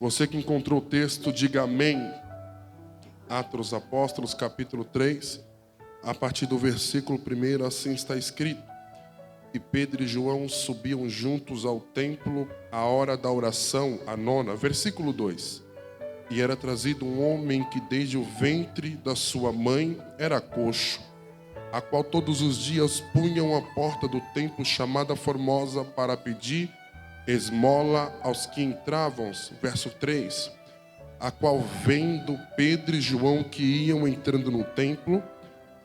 Você que encontrou o texto, diga amém. Atos dos Apóstolos, capítulo 3, a partir do versículo 1, assim está escrito: E Pedro e João subiam juntos ao templo à hora da oração, a nona. Versículo 2. E era trazido um homem que desde o ventre da sua mãe era coxo, a qual todos os dias punham a porta do templo chamada Formosa para pedir esmola aos que entravam. Verso 3. A qual, vendo Pedro e João que iam entrando no templo,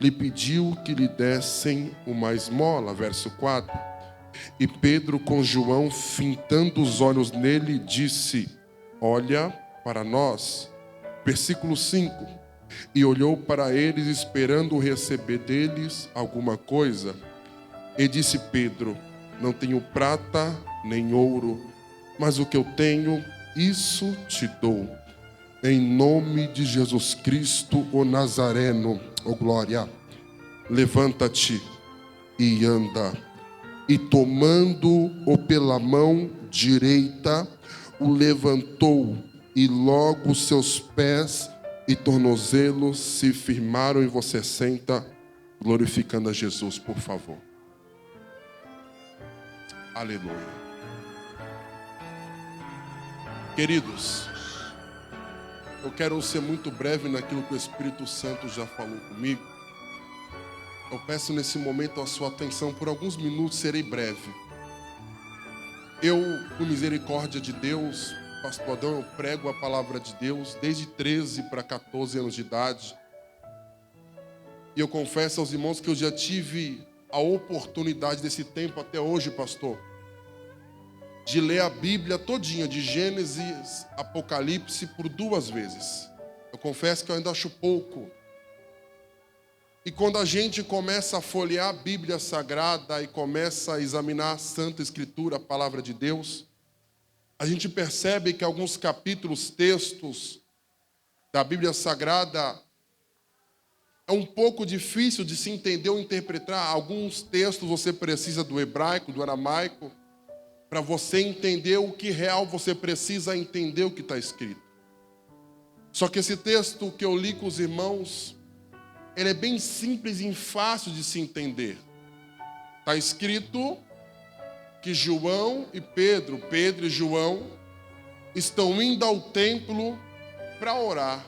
lhe pediu que lhe dessem uma esmola. Verso 4. E Pedro com João, fitando os olhos nele, disse: Olha para nós. Versículo 5. E olhou para eles, esperando receber deles alguma coisa. E disse Pedro: Não tenho prata nem ouro, mas o que eu tenho, isso te dou. Em nome de Jesus Cristo, o Nazareno, ó glória, levanta-te e anda. E tomando-o pela mão direita, o levantou, e logo seus pés e tornozelos se firmaram. E você senta, glorificando a Jesus, por favor. Aleluia. Queridos, eu quero ser muito breve naquilo que o Espírito Santo já falou comigo. Eu peço nesse momento a sua atenção por alguns minutos, serei breve. Eu, por misericórdia de Deus, pastor Adão, eu prego a palavra de Deus desde 13 para 14 anos de idade. E eu confesso aos irmãos que eu já tive a oportunidade desse tempo até hoje, pastor, de ler a Bíblia todinha, de Gênesis, Apocalipse, por 2 vezes. Eu confesso que eu ainda acho pouco. E quando a gente começa a folhear a Bíblia Sagrada e começa a examinar a Santa Escritura, a Palavra de Deus, a gente percebe que alguns capítulos, textos da Bíblia Sagrada é um pouco difícil de se entender ou interpretar. Alguns textos você precisa do hebraico, do aramaico, para você entender o que real você precisa entender o que está escrito. Só que esse texto que eu li com os irmãos, ele é bem simples e fácil de se entender. Está escrito que João e Pedro e João, estão indo ao templo para orar.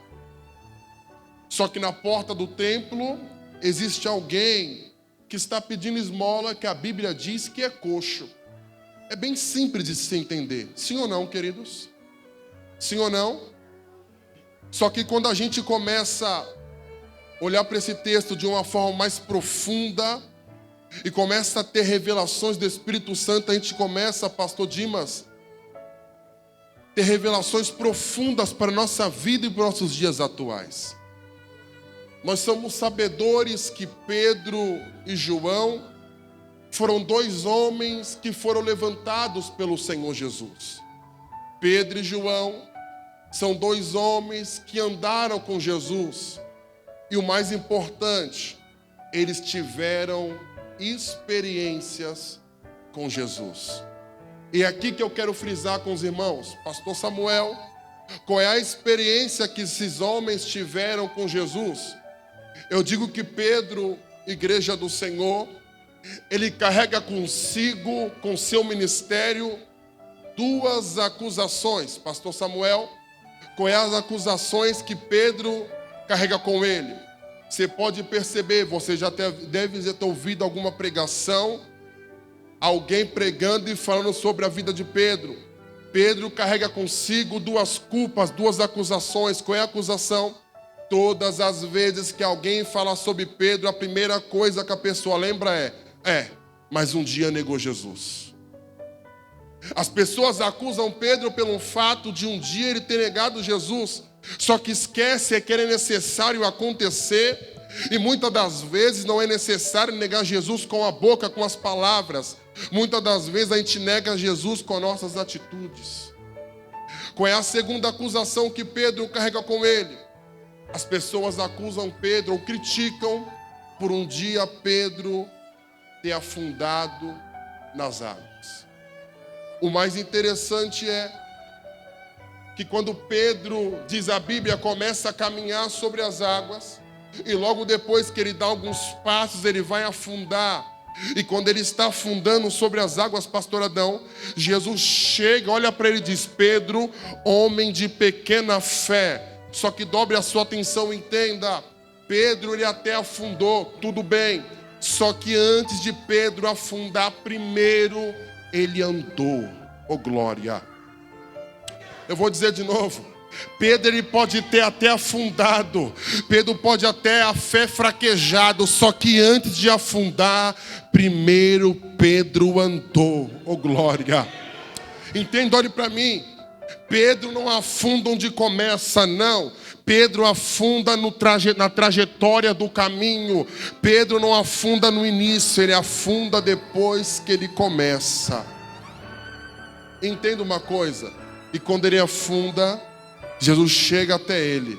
Só que na porta do templo existe alguém que está pedindo esmola, que a Bíblia diz que é coxo. É bem simples de se entender. Sim ou não, queridos? Sim ou não? Só que quando a gente começa a olhar para esse texto de uma forma mais profunda e começa a ter revelações do Espírito Santo, a gente começa, pastor Dimas, ter revelações profundas para a nossa vida e para os nossos dias atuais. Nós somos sabedores que Pedro e João foram 2 homens que foram levantados pelo Senhor Jesus. Pedro e João são 2 homens que andaram com Jesus. E o mais importante, eles tiveram experiências com Jesus. E é aqui que eu quero frisar com os irmãos, pastor Samuel, qual é a experiência que esses homens tiveram com Jesus? Eu digo que Pedro, igreja do Senhor, ele carrega consigo, com seu ministério, 2 acusações. Pastor Samuel, quais as acusações que Pedro carrega com ele? Você pode perceber, você já deve ter ouvido alguma pregação, alguém pregando e falando sobre a vida de Pedro. Pedro carrega consigo 2 culpas, 2 acusações. Qual é a acusação? Todas as vezes que alguém fala sobre Pedro, a primeira coisa que a pessoa lembra mas um dia negou Jesus. As pessoas acusam Pedro pelo fato de um dia ele ter negado Jesus. Só que esquece que ele é necessário acontecer. E muitas das vezes não é necessário negar Jesus com a boca, com as palavras. Muitas das vezes a gente nega Jesus com nossas atitudes. Qual é a segunda acusação que Pedro carrega com ele? As pessoas acusam Pedro ou criticam por um dia Pedro ter afundado nas águas. O mais interessante é que quando Pedro, diz a Bíblia, começa a caminhar sobre as águas, e logo depois que ele dá alguns passos, ele vai afundar. E quando ele está afundando sobre as águas, pastor Adão, Jesus chega, olha para ele e diz: Pedro, homem de pequena fé. Só que dobre a sua atenção, entenda. Pedro, ele até afundou, tudo bem. Só que antes de Pedro afundar, primeiro ele andou. Oh glória! Eu vou dizer de novo. Pedro, ele pode ter até afundado, Pedro pode até a fé fraquejado, só que antes de afundar, primeiro Pedro andou. Oh glória! Entenda, olhe para mim. Pedro não afunda onde começa, não. Pedro afunda na trajetória do caminho. Pedro não afunda no início, ele afunda depois que ele começa. Entenda uma coisa. E quando ele afunda, Jesus chega até ele.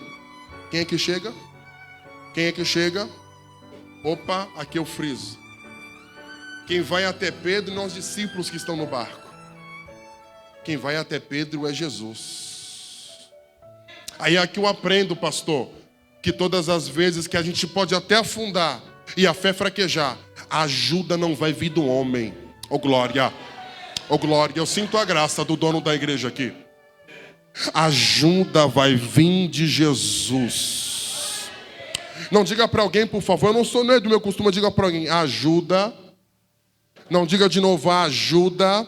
Quem é que chega? Quem é que chega? Opa, aqui eu friso. Quem vai até Pedro não são os discípulos que estão no barco. Quem vai até Pedro é Jesus. Aí aqui eu aprendo, pastor, que todas as vezes que a gente pode até afundar e a fé fraquejar, a ajuda não vai vir do homem. Oh glória! Oh glória! Eu sinto a graça do dono da igreja aqui. A ajuda vai vir de Jesus. Não diga para alguém, por favor, não é do meu costume, diga para alguém: a ajuda. Não diga de novo: a ajuda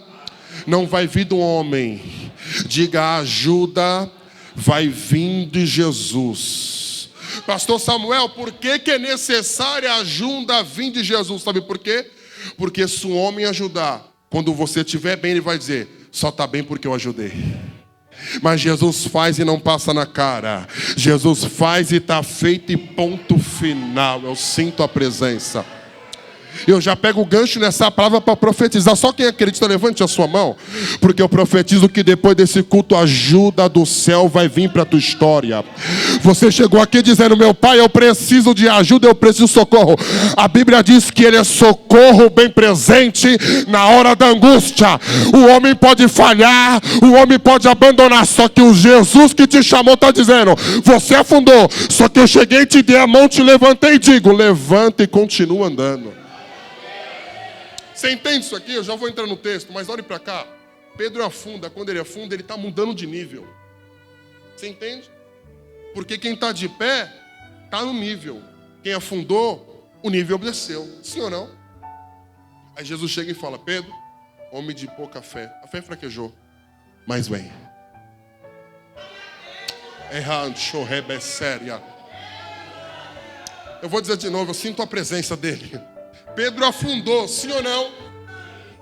não vai vir do homem. Diga: a ajuda vai vir de Jesus. Pastor Samuel, por que é necessária a ajuda vir de Jesus? Sabe por quê? Porque se o homem ajudar, quando você estiver bem, ele vai dizer: só está bem porque eu ajudei. Mas Jesus faz e não passa na cara. Jesus faz e está feito e ponto final. Eu sinto a presença. Eu já pego o gancho nessa palavra para profetizar. Só quem acredita, levante a sua mão. Porque eu profetizo que depois desse culto, a ajuda do céu vai vir para a tua história. Você chegou aqui dizendo: meu pai, eu preciso de ajuda, eu preciso de socorro. A Bíblia diz que ele é socorro bem presente na hora da angústia. O homem pode falhar, o homem pode abandonar, só que o Jesus que te chamou está dizendo: você afundou, só que eu cheguei, te dei a mão, te levantei e digo: levanta e continua andando. Você entende isso aqui? Eu já vou entrar no texto, mas olhe para cá. Pedro afunda, quando ele afunda, ele está mudando de nível. Você entende? Porque quem está de pé, está no nível. Quem afundou, o nível desceu. Sim ou não? Aí Jesus chega e fala: Pedro, homem de pouca fé. A fé fraquejou, mas vem. Eu vou dizer de novo, eu sinto a presença dele. Pedro afundou, sim ou não?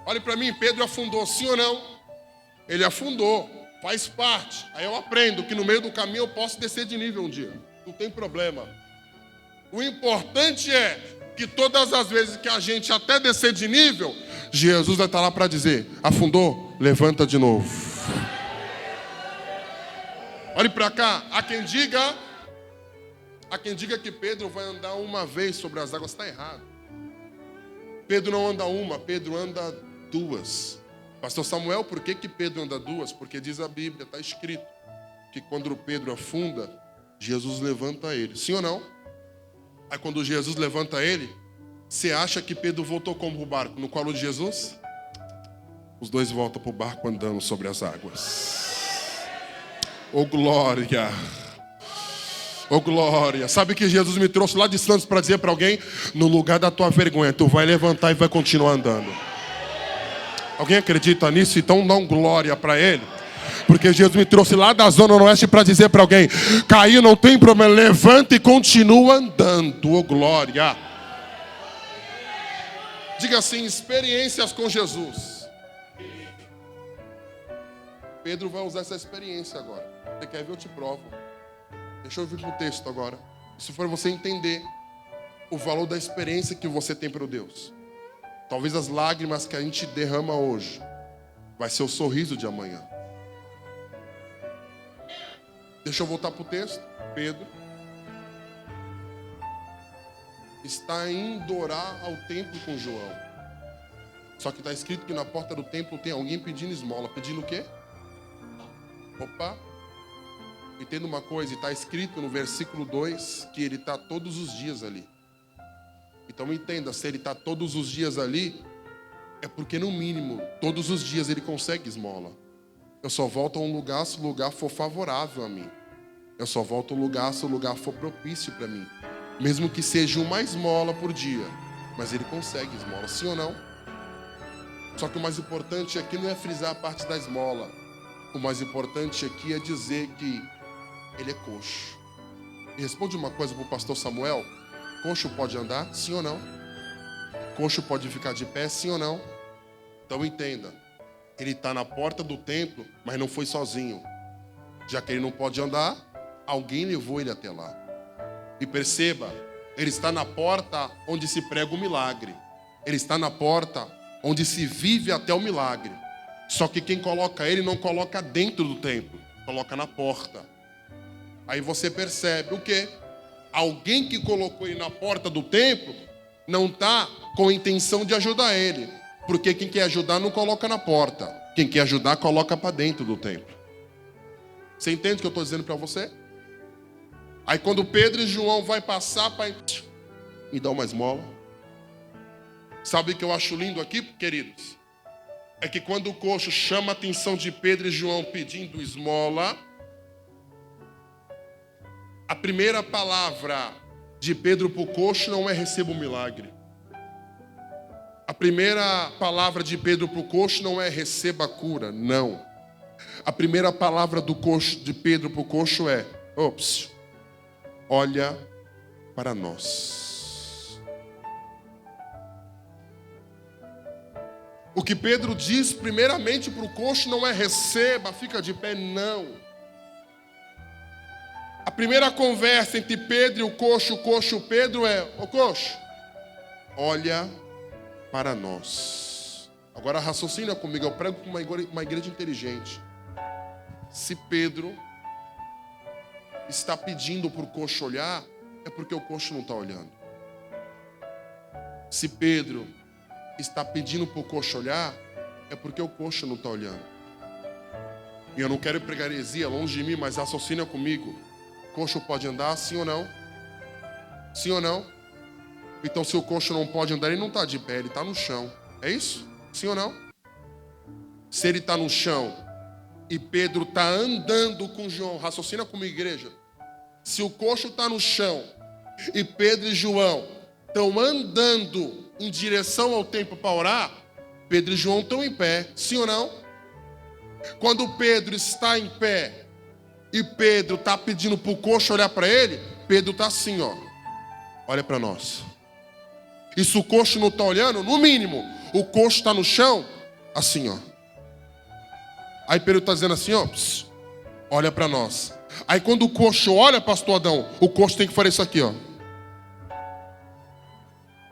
Olhe para mim, Pedro afundou, sim ou não? Ele afundou, faz parte. Aí eu aprendo que no meio do caminho eu posso descer de nível um dia. Não tem problema. O importante é que todas as vezes que a gente até descer de nível, Jesus vai estar lá para dizer: afundou, levanta de novo. Olhe para cá, há quem diga que Pedro vai andar uma vez sobre as águas, está errado. Pedro não anda uma, Pedro anda duas. Pastor Samuel, por que Pedro anda duas? Porque diz a Bíblia, está escrito, que quando Pedro afunda, Jesus levanta ele. Sim ou não? Aí quando Jesus levanta ele, você acha que Pedro voltou como para o barco? No colo de Jesus? Os dois voltam para o barco andando sobre as águas. Oh glória! Oh glória, sabe que Jesus me trouxe lá de Santos para dizer para alguém: no lugar da tua vergonha, tu vai levantar e vai continuar andando. Alguém acredita nisso? Então dá um glória para ele. Porque Jesus me trouxe lá da Zona Oeste para dizer para alguém: caiu, não tem problema, levanta e continua andando. Oh glória. Diga assim: experiências com Jesus. Pedro vai usar essa experiência agora. Você quer ver? Eu te provo. Deixa eu vir para o texto agora. Isso foi você entender o valor da experiência que você tem para o Deus. Talvez as lágrimas que a gente derrama hoje vai ser o sorriso de amanhã. Deixa eu voltar para o texto. Pedro está indo orar ao templo com João. Só que está escrito que na porta do templo tem alguém pedindo esmola. Pedindo o quê? Opa! Entenda uma coisa, está escrito no versículo 2 que ele está todos os dias ali. Então entenda, se ele está todos os dias ali, é porque no mínimo, todos os dias ele consegue esmola. Eu só volto a um lugar se o lugar for favorável a mim. Eu só volto a um lugar se o lugar for propício para mim. Mesmo que seja uma esmola por dia. Mas ele consegue esmola, sim ou não? Só que o mais importante aqui não é frisar a parte da esmola. O mais importante aqui é dizer que ele é coxo. E responde uma coisa para o pastor Samuel. Coxo pode andar? Sim ou não? Coxo pode ficar de pé? Sim ou não? Então entenda. Ele está na porta do templo, mas não foi sozinho. Já que ele não pode andar, alguém levou ele até lá. E perceba, ele está na porta onde se prega o milagre. Ele está na porta onde se vive até o milagre. Só que quem coloca ele não coloca dentro do templo, coloca na porta. Aí você percebe o quê? Alguém que colocou ele na porta do templo não está com a intenção de ajudar ele. Porque quem quer ajudar não coloca na porta. Quem quer ajudar coloca para dentro do templo. Você entende o que eu estou dizendo para você? Aí quando Pedro e João vai passar para... Me dá uma esmola. Sabe o que eu acho lindo aqui, queridos? É que quando o coxo chama a atenção de Pedro e João pedindo esmola, a primeira palavra de Pedro para o coxo não é receba um milagre. A primeira palavra de Pedro para o coxo não é receba a cura, não. A primeira palavra do coxo, de Pedro para o coxo é, ops, olha para nós. O que Pedro diz primeiramente para o coxo não é receba, fica de pé, não. A primeira conversa entre Pedro e o coxo Pedro é, ô coxo, olha para nós. Agora raciocina comigo, eu prego para uma igreja inteligente. Se Pedro está pedindo para o coxo olhar, é porque o coxo não está olhando. Se Pedro está pedindo para o coxo olhar, é porque o coxo não está olhando. E eu não quero pregar heresia longe de mim, mas raciocina comigo. Coxo pode andar, sim ou não? Sim ou não? Então se o coxo não pode andar, ele não está de pé, ele está no chão. É isso? Sim ou não? Se ele está no chão e Pedro está andando com João, raciocina comigo, igreja. Se o coxo está no chão e Pedro e João estão andando em direção ao templo para orar, Pedro e João estão em pé, sim ou não? Quando Pedro está em pé e Pedro está pedindo para o coxo olhar para ele, Pedro está assim, ó, olha para nós. E se o coxo não está olhando, no mínimo, o coxo está no chão, assim, ó. Aí Pedro está dizendo assim, ó, pss, olha para nós. Aí quando o coxo olha, pastor Adão, o coxo tem que fazer isso aqui, ó.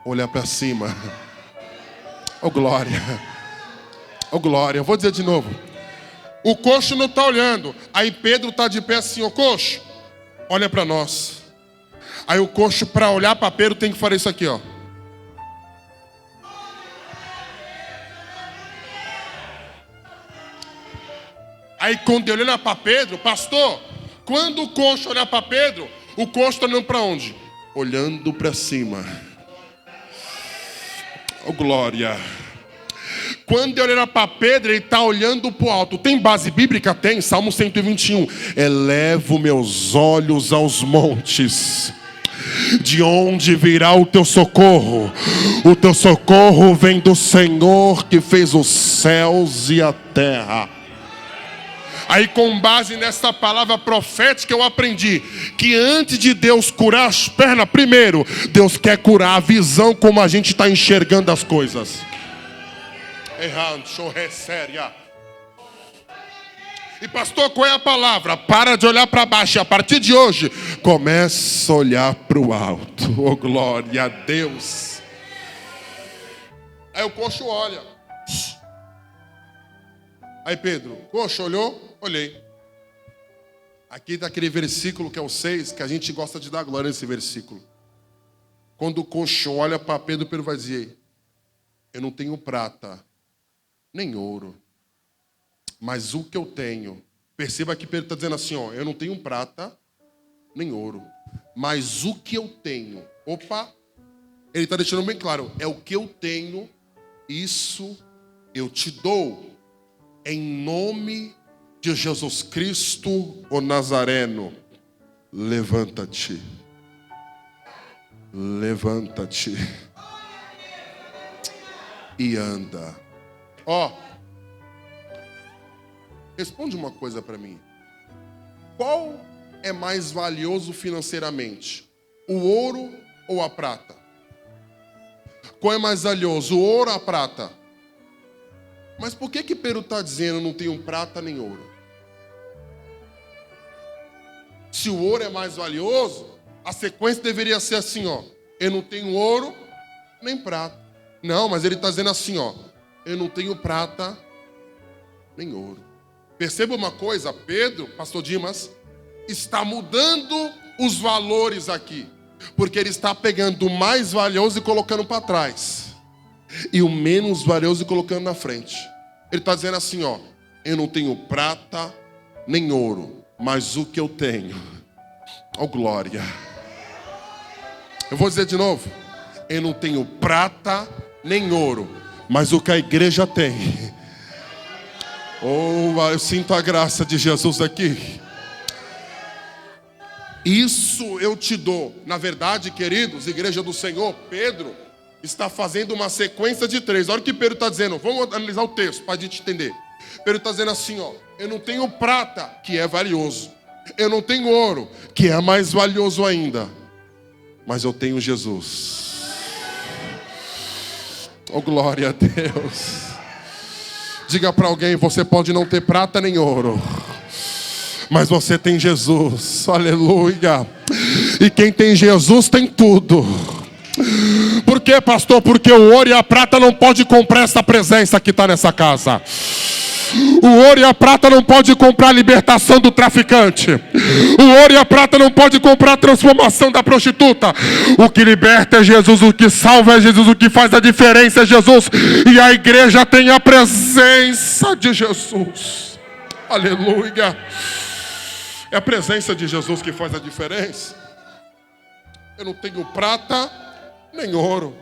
Olhar para cima. Oh glória. Oh glória. Eu vou dizer de novo. O coxo não está olhando. Aí Pedro está de pé assim, ó, coxo, olha para nós. Aí o coxo, para olhar para Pedro, tem que fazer isso aqui, ó. Aí quando ele olha para Pedro, pastor, quando o coxo olhar para Pedro, o coxo está olhando para onde? Olhando para cima. Oh glória. Quando ele olha para Pedro, ele está olhando para o alto. Tem base bíblica? Tem, Salmo 121. Elevo meus olhos aos montes. De onde virá o teu socorro? O teu socorro vem do Senhor que fez os céus e a terra. Aí com base nessa palavra profética eu aprendi que antes de Deus curar as pernas, primeiro, Deus quer curar a visão como a gente está enxergando as coisas. E pastor, qual é a palavra? Para de olhar para baixo. A partir de hoje, começa a olhar para o alto. Oh glória a Deus. Aí o coxo olha. Aí Pedro, coxo, olhou? Olhei. Aqui está aquele versículo que é o 6, que a gente gosta de dar glória nesse versículo. Quando o coxo olha para Pedro, Pedro vai dizer, eu não tenho prata, nem ouro, mas o que eu tenho, Perceba que Pedro está dizendo assim, ó, eu não tenho prata nem ouro, mas o que eu tenho, ele está deixando bem claro, é o que eu tenho, isso eu te dou, em nome de Jesus Cristo, o Nazareno. Levanta-te. Levanta-te. E anda. Responde uma coisa para mim. Qual é mais valioso financeiramente? O ouro ou a prata? Qual é mais valioso, o ouro ou a prata? Mas por que Pedro está dizendo não tenho prata nem ouro? Se o ouro é mais valioso, a sequência deveria ser assim, ó. Eu não tenho ouro nem prata. Não, mas ele está dizendo assim, ó. Eu não tenho prata nem ouro. Perceba uma coisa, Pedro, pastor Dimas, está mudando os valores aqui. Porque ele está pegando o mais valioso e colocando para trás. E o menos valioso e colocando na frente. Ele está dizendo assim, ó. Eu não tenho prata nem ouro, mas o que eu tenho, glória. Eu vou dizer de novo. Eu não tenho prata nem ouro, mas o que a igreja tem. Eu sinto a graça de Jesus aqui. Isso eu te dou. Na verdade, queridos, igreja do Senhor, Pedro está fazendo uma sequência de 3. Olha o que Pedro está dizendo. Vamos analisar o texto para a gente entender. Pedro está dizendo assim, ó. Eu não tenho prata, que é valioso. Eu não tenho ouro, que é mais valioso ainda. Mas eu tenho Jesus. Glória a Deus. Diga para alguém, você pode não ter prata nem ouro, mas você tem Jesus. Aleluia. E quem tem Jesus tem tudo. Por quê, pastor? Porque o ouro e a prata não pode comprar essa presença que está nessa casa. O ouro e a prata não pode comprar a libertação do traficante. O ouro e a prata não pode comprar a transformação da prostituta. O que liberta é Jesus, o que salva é Jesus, o que faz a diferença é Jesus. E a igreja tem a presença de Jesus. Aleluia. É a presença de Jesus que faz a diferença. Eu não tenho prata nem ouro,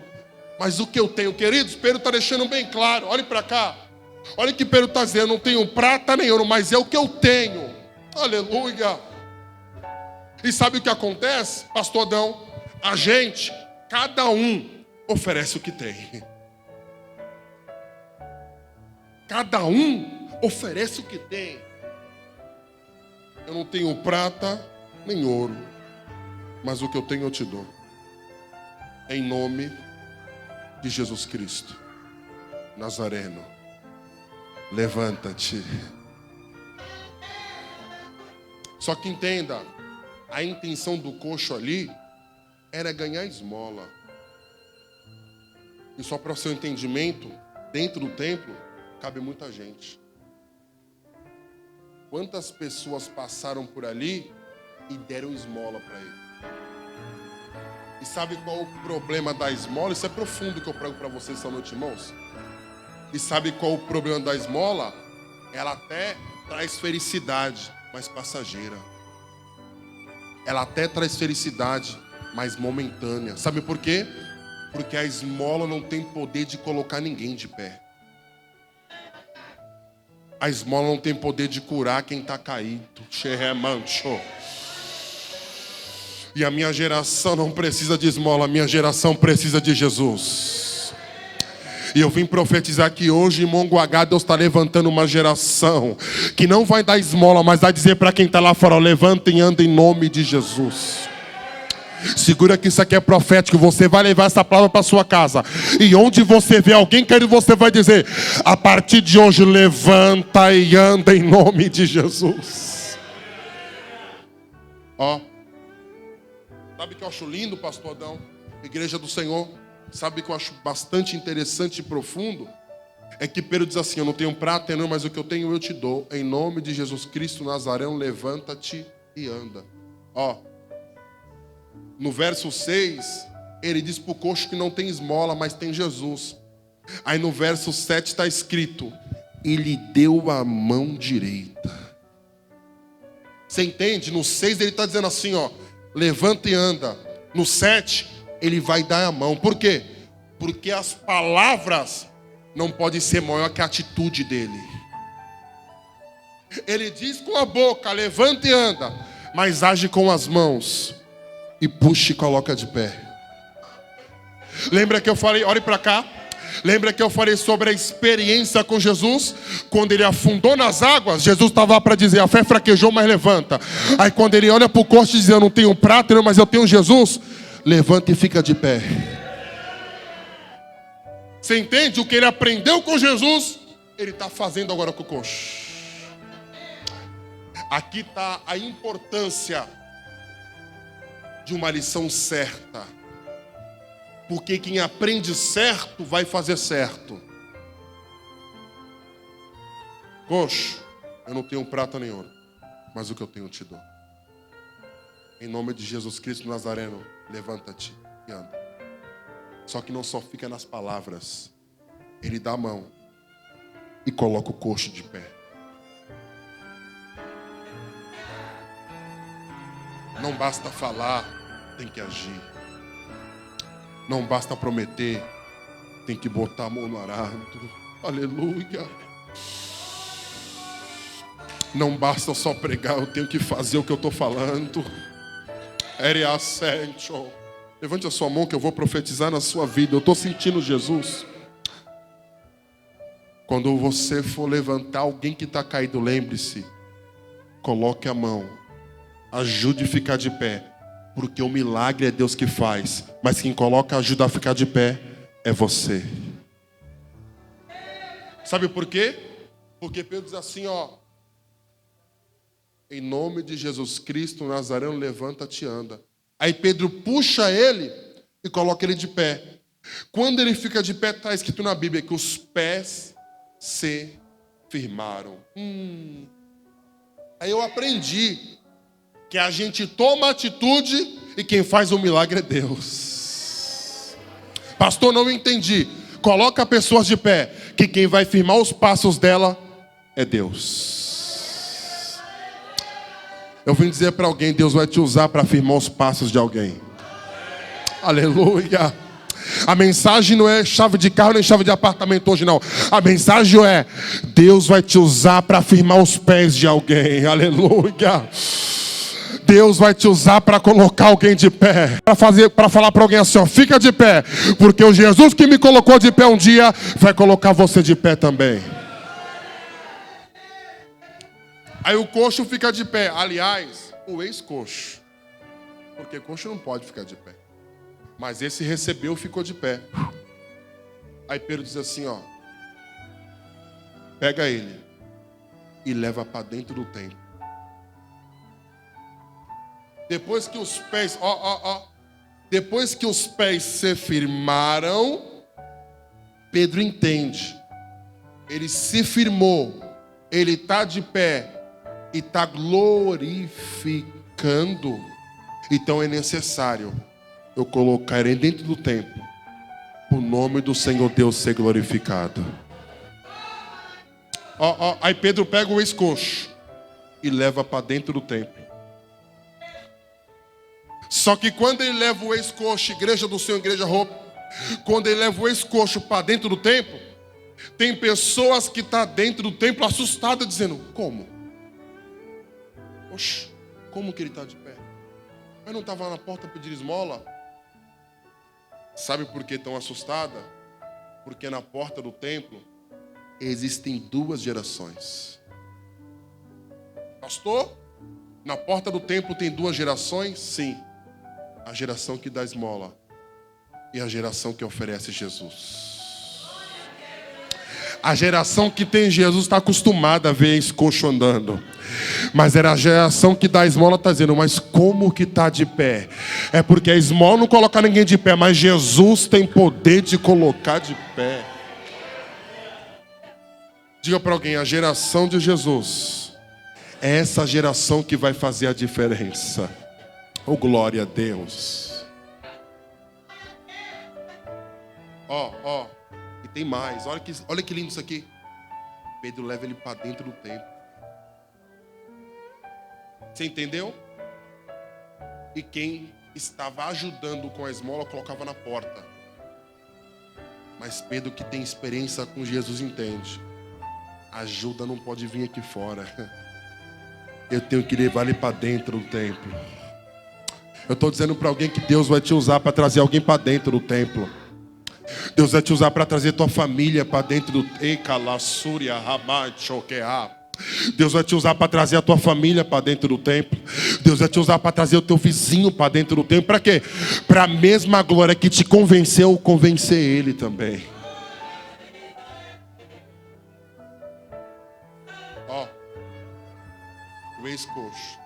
mas o que eu tenho, queridos, Pedro está deixando bem claro. Olhe para cá. Olha que Pedro está dizendo, eu não tenho prata nem ouro, mas é o que eu tenho. Aleluia. E sabe o que acontece, pastor Adão? A gente, cada um, oferece o que tem. Cada um oferece o que tem. Eu não tenho prata nem ouro, mas o que eu tenho eu te dou. Em nome de Jesus Cristo, Nazareno. Levanta-te. Só que entenda, a intenção do coxo ali era ganhar esmola. E só para o seu entendimento, dentro do templo cabe muita gente. Quantas pessoas passaram por ali e deram esmola para ele? E sabe qual o problema da esmola? Isso é profundo que eu prego para vocês essa noite, irmãos. E sabe qual o problema da esmola? Ela até traz felicidade, mas passageira. Ela até traz felicidade, mas momentânea. Sabe por quê? Porque a esmola não tem poder de colocar ninguém de pé. A esmola não tem poder de curar quem está caído. E a minha geração não precisa de esmola, a minha geração precisa de Jesus. E eu vim profetizar que hoje em Mongaguá Deus está levantando uma geração que não vai dar esmola, mas vai dizer para quem está lá fora, levanta e anda em nome de Jesus. Segura que isso aqui é profético. Você vai levar essa palavra para sua casa. E onde você vê alguém querido, você vai dizer, a partir de hoje levanta e anda em nome de Jesus. Sabe o que eu acho lindo, pastor Adão? Igreja do Senhor. Sabe o que eu acho bastante interessante e profundo? É que Pedro diz assim, eu não tenho prata, não, mas o que eu tenho eu te dou. Em nome de Jesus Cristo Nazareno, levanta-te e anda. No verso 6, ele diz para o coxo que não tem esmola, mas tem Jesus. Aí no verso 7 está escrito, ele deu a mão direita. Você entende? No 6 ele está dizendo assim, ó, levanta e anda. No 7, ele vai dar a mão. Por quê? Porque as palavras não podem ser maior que a atitude dele. Ele diz com a boca, levanta e anda, mas age com as mãos e puxa e coloca de pé. Lembra que eu falei, olhe para cá. Lembra que eu falei sobre a experiência com Jesus? Quando ele afundou nas águas, Jesus estava para dizer, a fé fraquejou, mas levanta. Aí quando ele olha para o coxo e diz, eu não tenho prata, mas eu tenho Jesus, levanta e fica de pé. Você entende? O que ele aprendeu com Jesus, ele está fazendo agora com o coxo. Aqui está a importância de uma lição certa. Porque quem aprende certo vai fazer certo. Coxo, eu não tenho prata nem ouro, mas o que eu tenho eu te dou. Em nome de Jesus Cristo Nazareno, levanta-te e anda. Só que não só fica nas palavras. Ele dá a mão e coloca o coxo de pé. Não basta falar, tem que agir. Não basta prometer, tem que botar a mão no arado. Aleluia. Não basta só pregar, eu tenho que fazer o que eu estou falando. Levante a sua mão que eu vou profetizar na sua vida. Eu estou sentindo Jesus. Quando você for levantar alguém que está caído, lembre-se, coloque a mão, ajude a ficar de pé. Porque o milagre é Deus que faz, mas quem coloca ajuda a ficar de pé é você. Sabe por quê? Porque Pedro diz assim, ó, em nome de Jesus Cristo Nazareno, levanta-te e anda. Aí Pedro puxa ele e coloca ele de pé. Quando ele fica de pé, está escrito na Bíblia que os pés se firmaram. Aí eu aprendi que a gente toma atitude e quem faz o milagre é Deus. Pastor, não entendi. Coloca pessoas de pé, que quem vai firmar os passos dela é Deus. Eu vim dizer para alguém, Deus vai te usar para firmar os passos de alguém. Aleluia. A mensagem não é chave de carro nem chave de apartamento hoje não. A mensagem é, Deus vai te usar para firmar os pés de alguém. Aleluia. Deus vai te usar para colocar alguém de pé. Para falar para alguém assim, ó, fica de pé. Porque o Jesus que me colocou de pé um dia, vai colocar você de pé também. Aí o coxo fica de pé. Aliás, o ex-coxo. Porque coxo não pode ficar de pé. Mas esse recebeu e ficou de pé. Aí Pedro diz assim, ó. Pega ele e leva para dentro do templo. Depois que os pés, depois que os pés se firmaram, Pedro entende. Ele se firmou, ele está de pé e está glorificando. Então é necessário eu colocar ele dentro do templo, para o nome do Senhor Deus ser glorificado. Aí Pedro pega o ex-coxo e leva para dentro do templo. Só que quando ele leva o ex-coxo, igreja do Senhor, igreja roupa, quando ele leva o ex-coxo para dentro do templo, tem pessoas que estão dentro do templo assustadas, dizendo, como? Oxe, como que ele está de pé? Mas não estava na porta pedir esmola? Sabe por que estão assustadas? Porque na porta do templo existem duas gerações. Pastor, na porta do templo tem duas gerações? Sim. A geração que dá esmola e a geração que oferece Jesus. A geração que tem Jesus está acostumada a ver esse coxo andando. Mas era a geração que dá esmola está dizendo, mas como que está de pé? É porque a esmola não coloca ninguém de pé, mas Jesus tem poder de colocar de pé. Diga para alguém, a geração de Jesus é essa geração que vai fazer a diferença. Oh, glória a Deus. E tem mais. Olha que lindo isso aqui. Pedro leva ele para dentro do templo. Você entendeu? E quem estava ajudando com a esmola colocava na porta. Mas Pedro, que tem experiência com Jesus, entende. Ajuda não pode vir aqui fora. Eu tenho que levar ele para dentro do templo. Eu estou dizendo para alguém que Deus vai te usar para trazer alguém para dentro do templo. Deus vai te usar para trazer tua família para dentro do Deus vai te usar para trazer a tua família para dentro do templo. Deus vai te usar para trazer o teu vizinho para dentro do templo. Para quê? Para a mesma glória que te convenceu, convencer ele também. Ó, o ex-coxo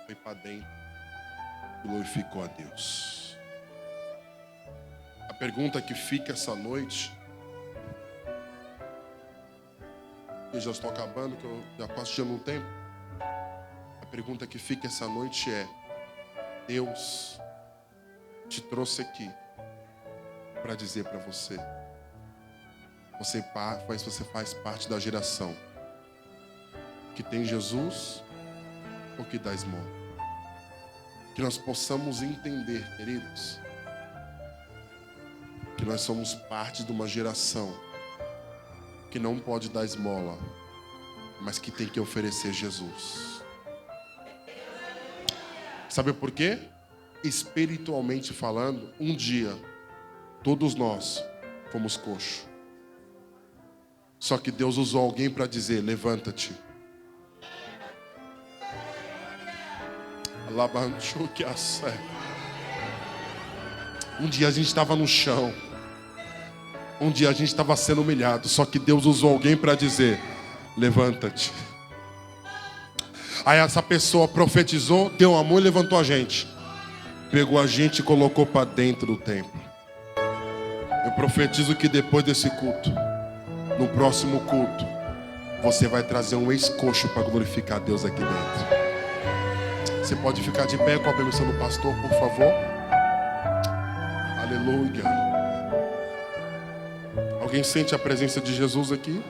foi para dentro, glorificou a Deus. A pergunta que fica essa noite, eu já estou acabando, que eu já quase chamo um tempo. A pergunta que fica essa noite é: Deus te trouxe aqui para dizer para você, você faz parte da geração que tem Jesus ou que dá esmola. Que nós possamos entender, queridos, que nós somos parte de uma geração que não pode dar esmola, mas que tem que oferecer Jesus. Sabe por quê? Espiritualmente falando, um dia todos nós fomos coxos. Só que Deus usou alguém para dizer: levanta-te. Um dia a gente estava no chão. Um dia a gente estava sendo humilhado. Só que Deus usou alguém para dizer: levanta-te. Aí essa pessoa profetizou, deu amor e levantou a gente. Pegou a gente e colocou para dentro do templo. Eu profetizo que depois desse culto, no próximo culto, você vai trazer um ex-coxo para glorificar Deus aqui dentro. Você pode ficar de pé com a permissão do pastor, por favor? Aleluia. Alguém sente a presença de Jesus aqui?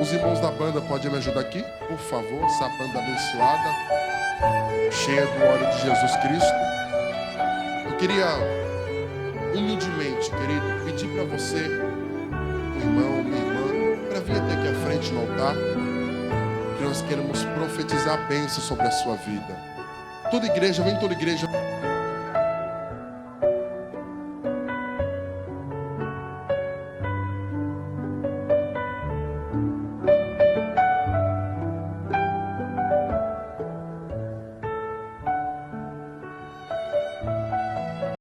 Os irmãos da banda podem me ajudar aqui? Por favor, essa banda abençoada, cheia do óleo de Jesus Cristo. Eu queria, humildemente, querido, pedir para você, meu irmão, minha irmã, para vir até aqui à frente no altar, que nós queremos profetizar a bênção sobre a sua vida. Toda igreja, vem toda igreja.